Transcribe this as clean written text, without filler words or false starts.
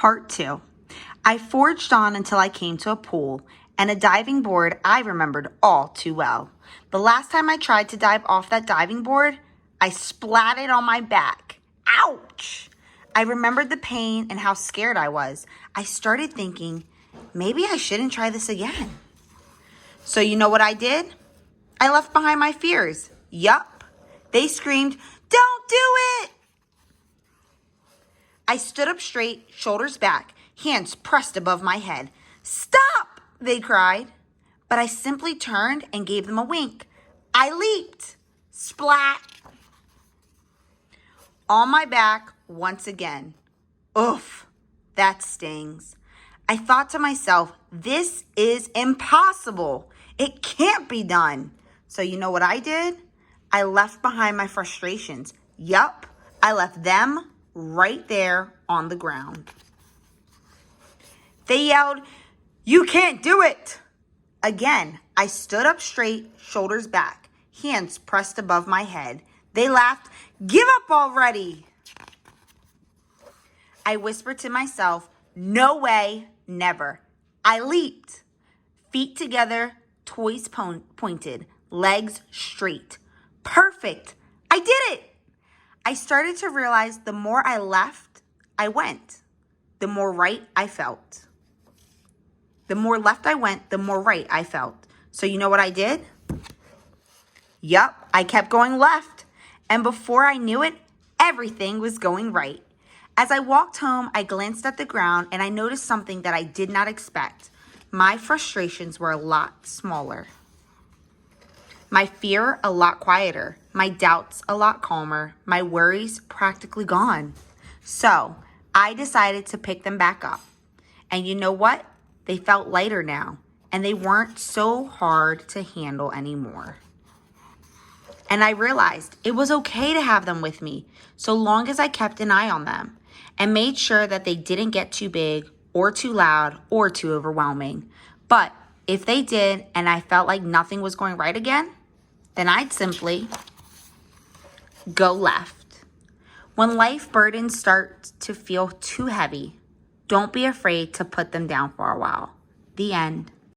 Part 2. I forged on until I came to a pool and a diving board I remembered all too well. The last time I tried to dive off that diving board, I splatted on my back. Ouch! I remembered the pain and how scared I was. I started thinking, maybe I shouldn't try this again. So you know what I did? I left behind my fears. Yup. They screamed, "Don't do it!" I stood up straight, shoulders back, hands pressed above my head. "Stop!" they cried. But I simply turned and gave them a wink. I leaped. Splat. On my back once again. Oof, that stings. I thought to myself, this is impossible. It can't be done. So you know what I did? I left behind my frustrations. Yup, I left them right there on the ground. They yelled, "You can't do it!" Again, I stood up straight, shoulders back, hands pressed above my head. They laughed, "Give up already!" I whispered to myself, "No way, never." I leaped. Feet together, toes pointed, legs straight. Perfect. I did it. I started to realize the more I left, I went, the more right I felt. The more left I went, the more right I felt. So you know what I did? Yup, I kept going left. And before I knew it, everything was going right. As I walked home, I glanced at the ground and I noticed something that I did not expect. My frustrations were a lot smaller. My fear a lot quieter. My doubts a lot calmer. My worries practically gone. So I decided to pick them back up. And you know what? They felt lighter now, and they weren't so hard to handle anymore. And I realized it was okay to have them with me, so long as I kept an eye on them and made sure that they didn't get too big or too loud or too overwhelming. But if they did and I felt like nothing was going right again, then I'd simply go left. When life burdens start to feel too heavy, don't be afraid to put them down for a while. The end.